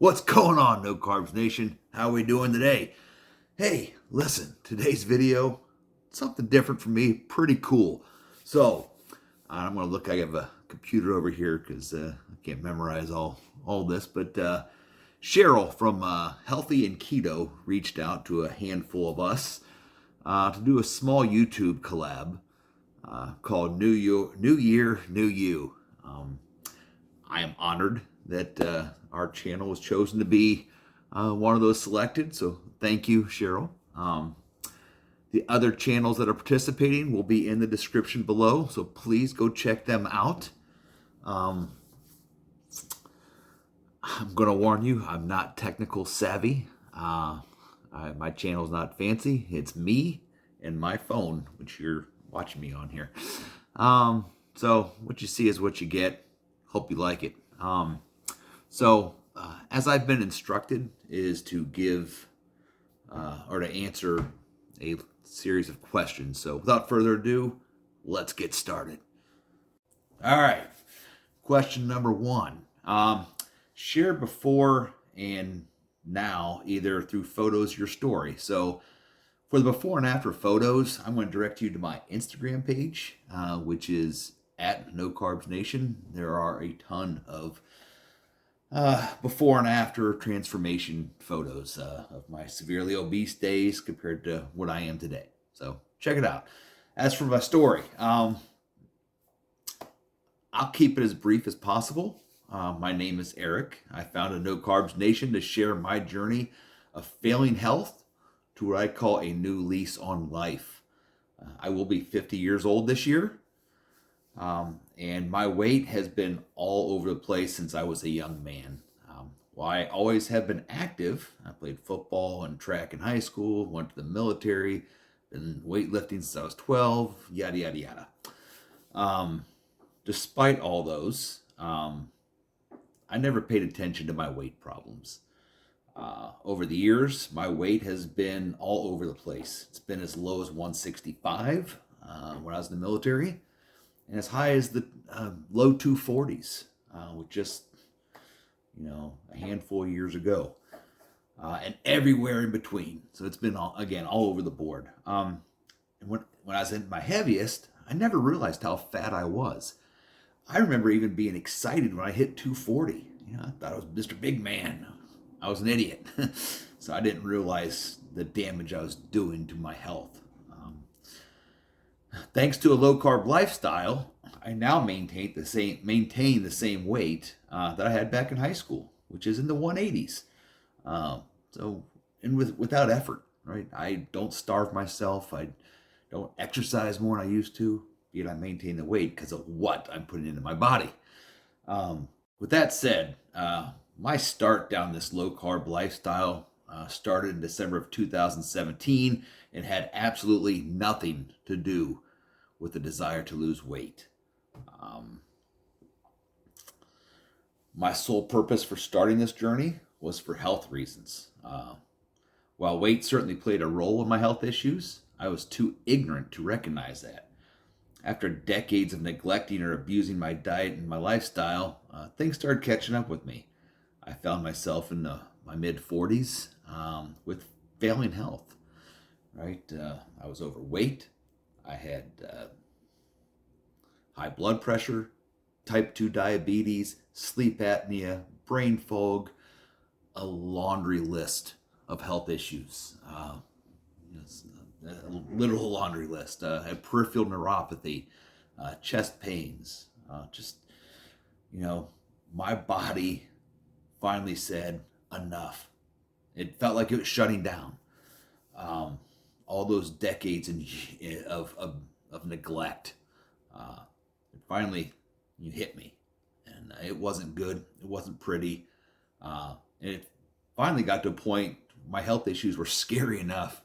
What's going on, No Carbs Nation? How are we doing today? Hey, listen, today's video, something different for me, pretty cool. So, I'm going to look, I have a computer over here because I can't memorize all this, but Cheryl from Healthy and Keto reached out to a handful of us to do a small YouTube collab called New Year, New You. I am honored that our channel was chosen to be one of those selected. So thank you, Cheryl. The other channels that are participating will be in the description below. So please go check them out. I'm going to warn you, I'm not technical savvy. My channel is not fancy. It's me and my phone, which you're watching me on here. So what you see is what you get. Hope you like it. As I've been instructed, is to give or to answer a series of questions. So without further ado, let's get started. All right. Question number one. Share before and now, either through photos or your story. So for the before and after photos, I'm going to direct you to my Instagram page, which is at No Carbs Nation. There are a ton of before and after transformation photos of my severely obese days compared to what I am today. So check it out. As for my story, I'll keep it as brief as possible. My name is Eric. I founded No Carbs Nation to share my journey of failing health to what I call a new lease on life. I will be 50 years old this year. And my weight has been all over the place since I was a young man. While I always have been active, I played football and track in high school, went to the military, been weightlifting since I was 12, yada, yada, yada. Despite all those, I never paid attention to my weight problems. Over the years, my weight has been all over the place. It's been as low as 165 when I was in the military, and as high as the low 240s, with just, a handful of years ago, and everywhere in between. So it's been, all over the board. And when I was at my heaviest, I never realized how fat I was. I remember even being excited when I hit 240. I thought I was Mr. Big Man. I was an idiot. So I didn't realize the damage I was doing to my health. Thanks to a low-carb lifestyle, I now maintain the same weight that I had back in high school, which is in the 180s. Without effort, right? I don't starve myself. I don't exercise more than I used to. Yet I maintain the weight because of what I'm putting into my body. With that said, my start down this low-carb lifestyle started in December of 2017 and had absolutely nothing to do with the desire to lose weight. My sole purpose for starting this journey was for health reasons. While weight certainly played a role in my health issues, I was too ignorant to recognize that. After decades of neglecting or abusing my diet and my lifestyle, things started catching up with me. I found myself in my mid-40s with failing health. Right, I was overweight. I had high blood pressure, type 2 diabetes, sleep apnea, brain fog, a laundry list of health issues. A literal laundry list. I had peripheral neuropathy, chest pains. My body finally said enough. It felt like it was shutting down. All those decades of neglect, it finally hit me, and it wasn't good. It wasn't pretty, and it finally got to a point. My health issues were scary enough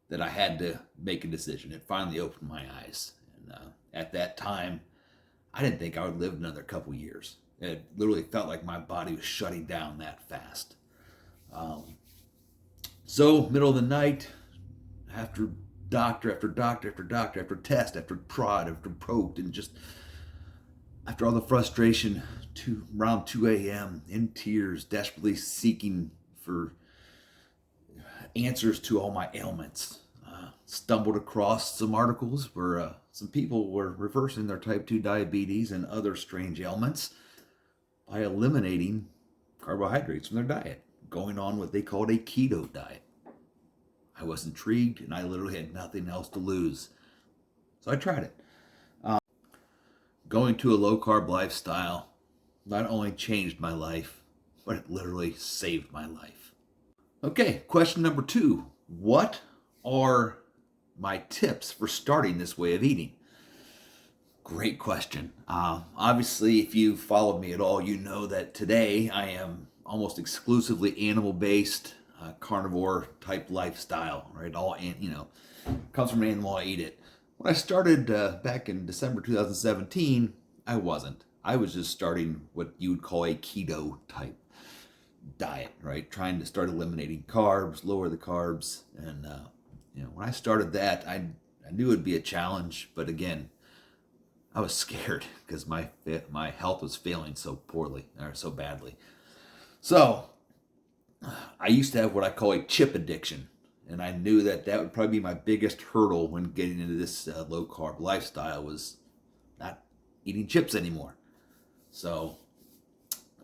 that I had to make a decision. It finally opened my eyes, and at that time, I didn't think I would live another couple years. It literally felt like my body was shutting down that fast. So, middle of the night, after doctor after doctor after doctor, after test, after prod, after poked, and just After all the frustration, around 2 a.m., in tears, desperately seeking for answers to all my ailments, stumbled across some articles where some people were reversing their type 2 diabetes and other strange ailments by eliminating carbohydrates from their diet, going on what they called a keto diet. I was intrigued, and I literally had nothing else to lose. So I tried it. Going to a low carb lifestyle not only changed my life, but it literally saved my life. Okay, question number 2. What are my tips for starting this way of eating? Great question. Obviously, if you followed me at all, you know that today I am almost exclusively animal-based, carnivore type lifestyle, right? All, comes from an animal, I eat it. When I started back in December 2017, I wasn't. I was just starting what you would call a keto type diet, right? Trying to start eliminating carbs, lower the carbs. And, when I started that, I knew it would be a challenge. But again, I was scared because my health was failing so poorly, or so badly. So I used to have what I call a chip addiction. And I knew that would probably be my biggest hurdle when getting into this low carb lifestyle, was not eating chips anymore. So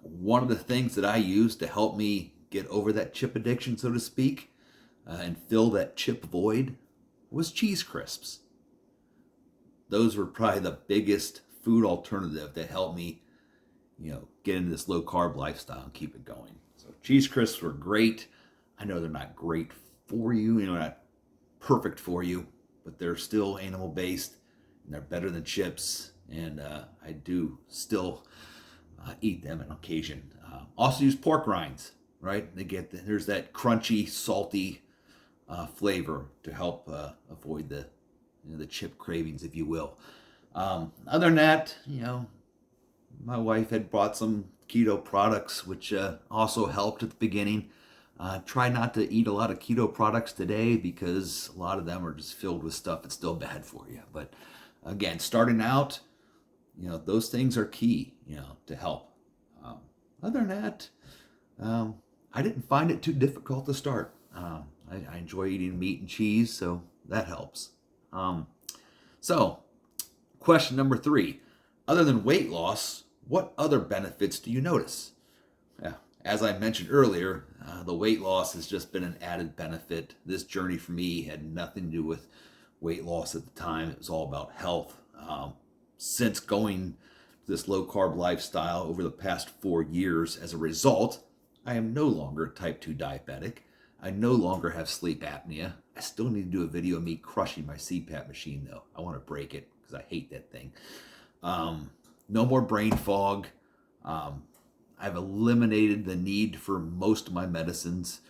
one of the things that I used to help me get over that chip addiction, so to speak, and fill that chip void was cheese crisps. Those were probably the biggest food alternative that helped me, get into this low carb lifestyle and keep it going. So cheese crisps were great. I know they're not great for you, not perfect for you, but they're still animal based and they're better than chips. And I do still eat them on occasion. Also use pork rinds, right? There's that crunchy, salty flavor to help avoid the chip cravings, if you will. Other than that, my wife had bought some keto products, which also helped at the beginning. Try not to eat a lot of keto products today because a lot of them are just filled with stuff that's still bad for you. But again, starting out, those things are key, to help. Other than that, I didn't find it too difficult to start. I enjoy eating meat and cheese, so that helps. So, question number 3. Other than weight loss, what other benefits do you notice? As I mentioned earlier, the weight loss has just been an added benefit. This journey for me had nothing to do with weight loss at the time. It was all about health. Since going this low carb lifestyle over the past 4 years, as a result, I am no longer type 2 diabetic. I no longer have sleep apnea. I still need to do a video of me crushing my CPAP machine though. I want to break it because I hate that thing. No more brain fog. I've eliminated the need for most of my medicines,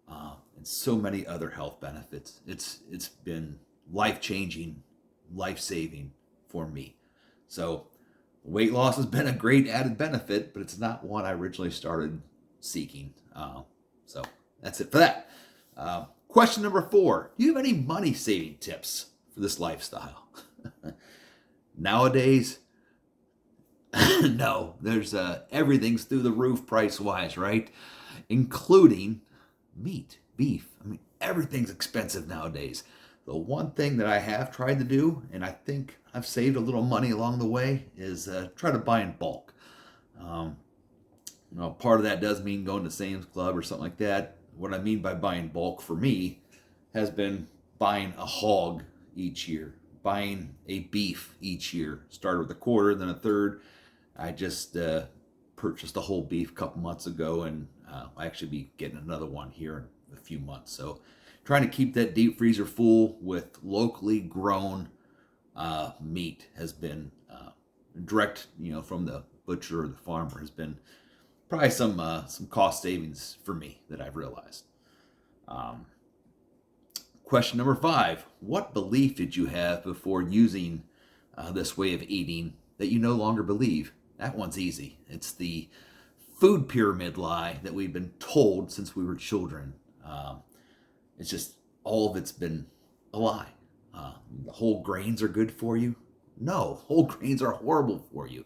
and so many other health benefits. It's been life-changing, life-saving for me. So weight loss has been a great added benefit, but it's not one I originally started seeking. So that's it for that. Question number 4. Do you have any money-saving tips for this lifestyle? Nowadays, no, there's everything's through the roof price-wise, right? Including meat, beef. I mean, everything's expensive nowadays. The one thing that I have tried to do, and I think I've saved a little money along the way, is try to buy in bulk. Part of that does mean going to Sam's Club or something like that. What I mean by buying bulk for me has been buying a hog each year, buying a beef each year. Started with a quarter, then a third. I just purchased a whole beef a couple months ago, and I'll actually be getting another one here in a few months. So trying to keep that deep freezer full with locally grown meat has been direct, from the butcher or the farmer, has been probably some cost savings for me that I've realized. Question number 5. What belief did you have before using this way of eating that you no longer believe? That one's easy. It's the food pyramid lie that we've been told since we were children. It's just all of it's been a lie. The whole grains are good for you. No, whole grains are horrible for you.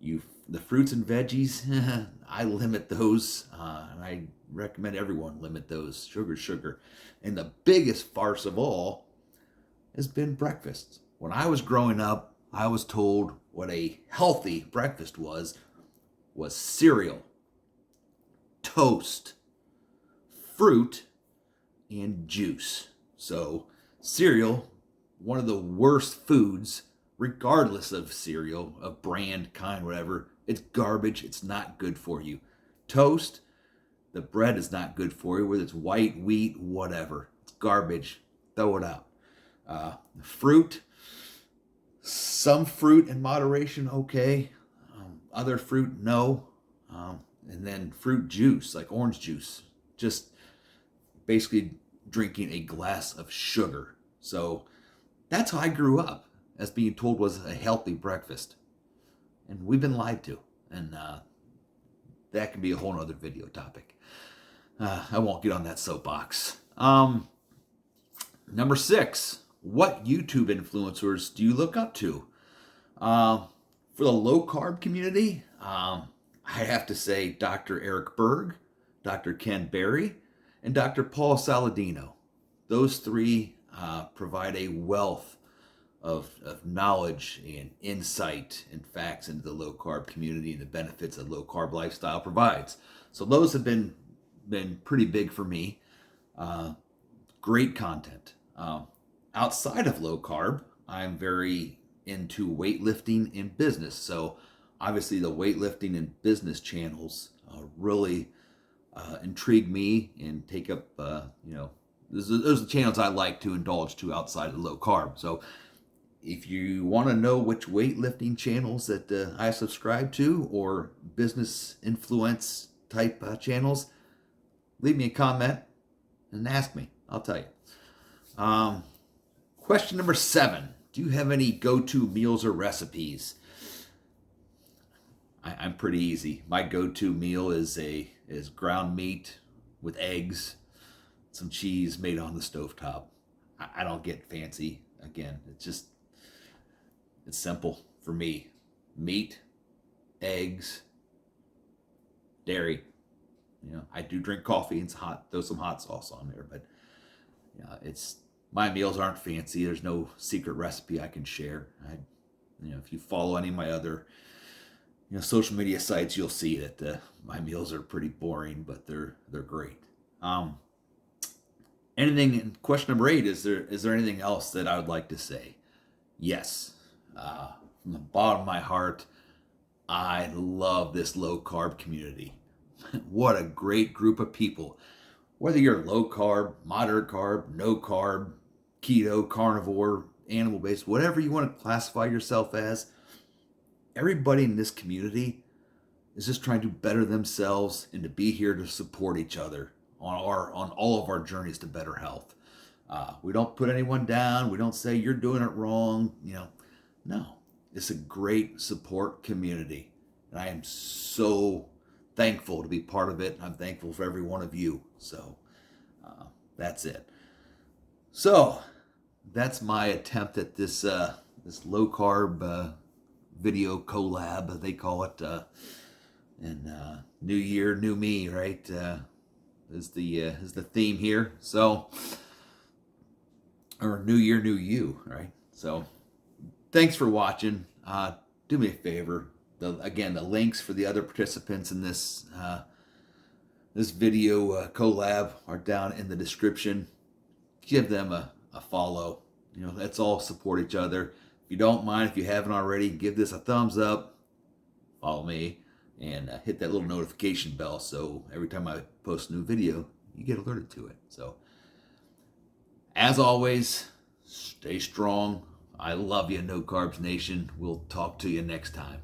The fruits and veggies, I limit those, and I recommend everyone limit those. Sugar. And the biggest farce of all has been breakfast. When I was growing up, I was told what a healthy breakfast was cereal, toast, fruit, and juice. So cereal, one of the worst foods, regardless of cereal, of brand, kind, whatever. It's garbage. It's not good for you. Toast, the bread is not good for you, whether it's white, wheat, whatever. It's garbage. Throw it out. Fruit, some fruit in moderation, okay. Other fruit, no. And then fruit juice, like orange juice, just basically drinking a glass of sugar. So that's how I grew up, as being told was a healthy breakfast. And we've been lied to. And that can be a whole other video topic. I won't get on that soapbox. Number 6, what YouTube influencers do you look up to? For the low carb community, I have to say Dr. Eric Berg, Dr. Ken Berry, and Dr. Paul Saladino. Those three provide a wealth of knowledge and insight and facts into the low carb community and the benefits a low carb lifestyle provides. So those have been pretty big for me. Great content. Outside of low carb, I'm very into weightlifting and business. So obviously the weightlifting and business channels really intrigue me and take up, those are the channels I like to indulge to outside of low carb. So if you want to know which weightlifting channels that I subscribe to, or business influence type channels, leave me a comment and ask me. I'll tell you. Question number 7. Do you have any go-to meals or recipes? I'm pretty easy. My go-to meal is ground meat with eggs, some cheese made on the stovetop. I don't get fancy. Again, it's simple for me. Meat, eggs, dairy. I do drink coffee and throw some hot sauce on there, but my meals aren't fancy. There's no secret recipe I can share. If you follow any of my other social media sites, you'll see that my meals are pretty boring, but they're great. Question number 8, is there anything else that I would like to say? Yes. From the bottom of my heart, I love this low carb community. What a great group of people. Whether you're low carb, moderate carb, no carb, keto, carnivore, animal-based, whatever you want to classify yourself as, everybody in this community is just trying to better themselves and to be here to support each other on all of our journeys to better health. We don't put anyone down. We don't say you're doing it wrong. No, it's a great support community. And I am so thankful to be part of it. I'm thankful for every one of you. So that's it. So that's my attempt at this low carb video collab, they call it. And new year, new me, right? Is the theme here. So, or new year, new you, right? So thanks for watching. Do me a favor. Again, the links for the other participants in this video collab are down in the description. Give them a follow. Let's all support each other. If you don't mind, if you haven't already, give this a thumbs up. Follow me and hit that little notification bell so every time I post a new video, you get alerted to it. So, as always, stay strong. I love you, No Carbs Nation. We'll talk to you next time.